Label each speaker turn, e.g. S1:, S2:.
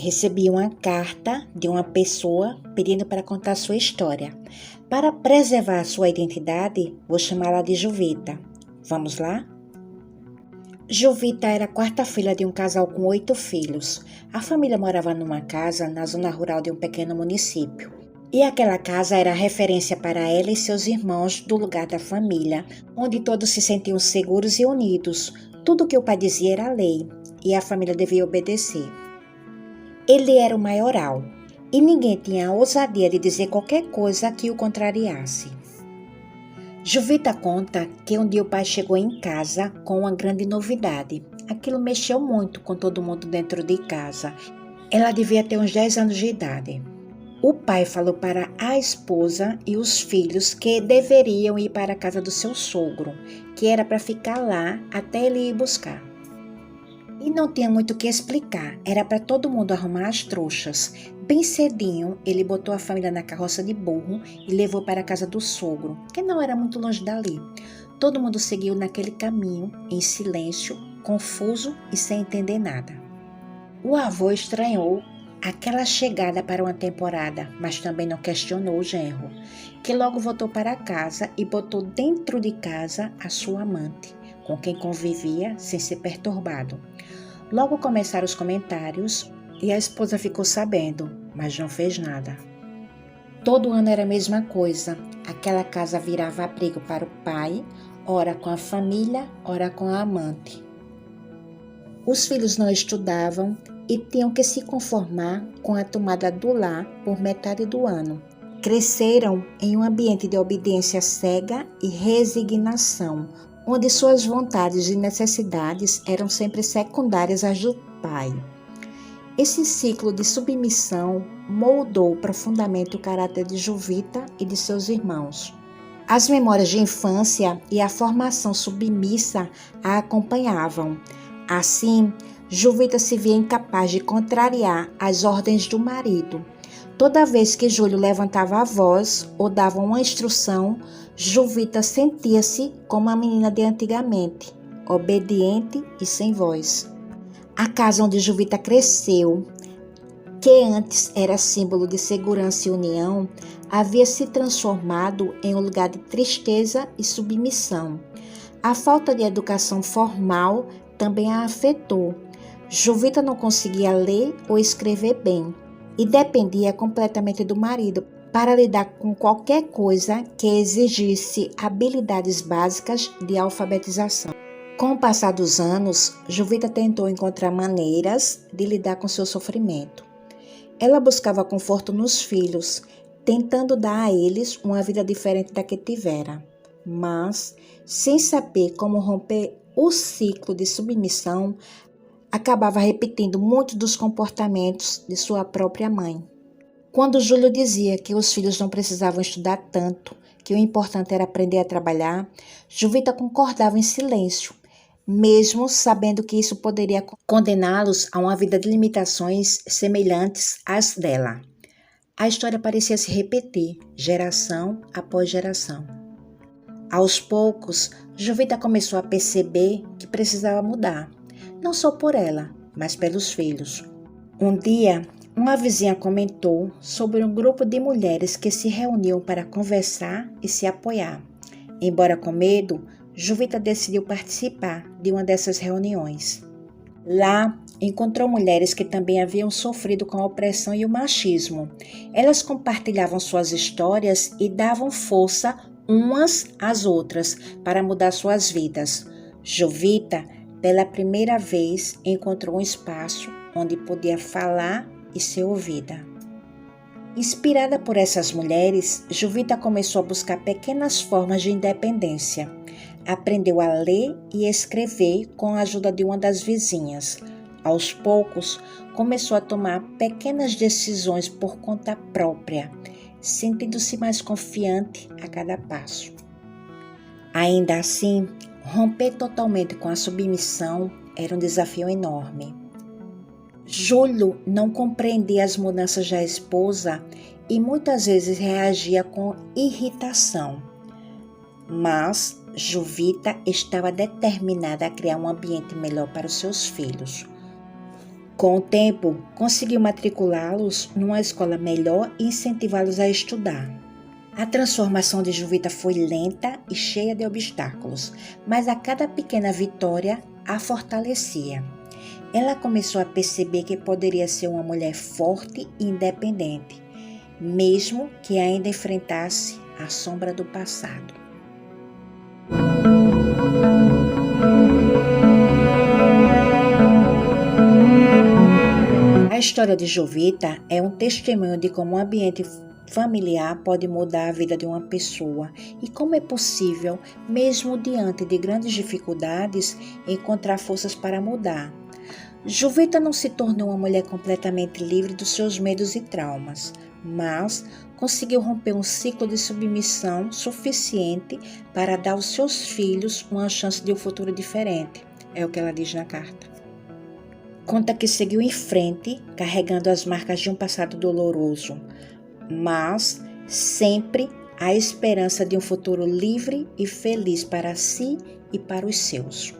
S1: recebi uma carta de uma pessoa pedindo para contar sua história. Para preservar sua identidade, vou chamá-la de Jovita. Vamos lá? Jovita era a quarta filha de um casal com 8 filhos. A família morava numa casa na zona rural de um pequeno município. E aquela casa era a referência para ela e seus irmãos do lugar da família, onde todos se sentiam seguros e unidos. Tudo o que o pai dizia era lei, e a família devia obedecer. Ele era o maioral, e ninguém tinha a ousadia de dizer qualquer coisa que o contrariasse. Jovita conta que um dia o pai chegou em casa com uma grande novidade. Aquilo mexeu muito com todo mundo dentro de casa. Ela devia ter uns 10 anos de idade. O pai falou para a esposa e os filhos que deveriam ir para a casa do seu sogro, que era para ficar lá até ele ir buscar. E não tinha muito o que explicar, era para todo mundo arrumar as trouxas. Bem cedinho, ele botou a família na carroça de burro e levou para a casa do sogro, que não era muito longe dali. Todo mundo seguiu naquele caminho, em silêncio, confuso e sem entender nada. O avô estranhou aquela chegada para uma temporada, mas também não questionou o genro, que logo voltou para casa e botou dentro de casa a sua amante, com quem convivia sem ser perturbado. Logo começaram os comentários e a esposa ficou sabendo, mas não fez nada. Todo ano era a mesma coisa, aquela casa virava abrigo para o pai, ora com a família, ora com a amante. Os filhos não estudavam e tinham que se conformar com a tomada do lar por metade do ano. Cresceram em um ambiente de obediência cega e resignação, onde suas vontades e necessidades eram sempre secundárias às do pai. Esse ciclo de submissão moldou profundamente o caráter de Jovita e de seus irmãos. As memórias de infância e a formação submissa a acompanhavam. Assim, Jovita se via incapaz de contrariar as ordens do marido. Toda vez que Júlio levantava a voz ou dava uma instrução, Jovita sentia-se como a menina de antigamente, obediente e sem voz. A casa onde Jovita cresceu, que antes era símbolo de segurança e união, havia se transformado em um lugar de tristeza e submissão. A falta de educação formal também a afetou. Jovita não conseguia ler ou escrever bem e dependia completamente do marido para lidar com qualquer coisa que exigisse habilidades básicas de alfabetização. Com o passar dos anos, Jovita tentou encontrar maneiras de lidar com seu sofrimento. Ela buscava conforto nos filhos, tentando dar a eles uma vida diferente da que tivera, mas, sem saber como romper o ciclo de submissão, acabava repetindo muitos dos comportamentos de sua própria mãe. Quando Júlio dizia que os filhos não precisavam estudar tanto, que o importante era aprender a trabalhar, Jovita concordava em silêncio, mesmo sabendo que isso poderia condená-los a uma vida de limitações semelhantes às dela. A história parecia se repetir, geração após geração. Aos poucos, Jovita começou a perceber que precisava mudar, não só por ela, mas pelos filhos. Um dia, uma vizinha comentou sobre um grupo de mulheres que se reuniam para conversar e se apoiar. Embora com medo, Jovita decidiu participar de uma dessas reuniões. Lá, encontrou mulheres que também haviam sofrido com a opressão e o machismo. Elas compartilhavam suas histórias e davam força umas às outras para mudar suas vidas. Jovita, pela primeira vez, encontrou um espaço onde podia falar e ser ouvida. Inspirada por essas mulheres, Jovita começou a buscar pequenas formas de independência. Aprendeu a ler e escrever com a ajuda de uma das vizinhas. Aos poucos, começou a tomar pequenas decisões por conta própria, sentindo-se mais confiante a cada passo. Ainda assim, romper totalmente com a submissão era um desafio enorme. Júlio não compreendia as mudanças da esposa e muitas vezes reagia com irritação. Mas Jovita estava determinada a criar um ambiente melhor para os seus filhos. Com o tempo, conseguiu matriculá-los numa escola melhor e incentivá-los a estudar. A transformação de Jovita foi lenta e cheia de obstáculos, mas a cada pequena vitória a fortalecia. Ela começou a perceber que poderia ser uma mulher forte e independente, mesmo que ainda enfrentasse a sombra do passado. A história de Jovita é um testemunho de como o ambiente familiar pode mudar a vida de uma pessoa e como é possível, mesmo diante de grandes dificuldades, encontrar forças para mudar. Jovita não se tornou uma mulher completamente livre dos seus medos e traumas, mas conseguiu romper um ciclo de submissão suficiente para dar aos seus filhos uma chance de um futuro diferente. É o que ela diz na carta. Conta que seguiu em frente, carregando as marcas de um passado doloroso, mas sempre a esperança de um futuro livre e feliz para si e para os seus.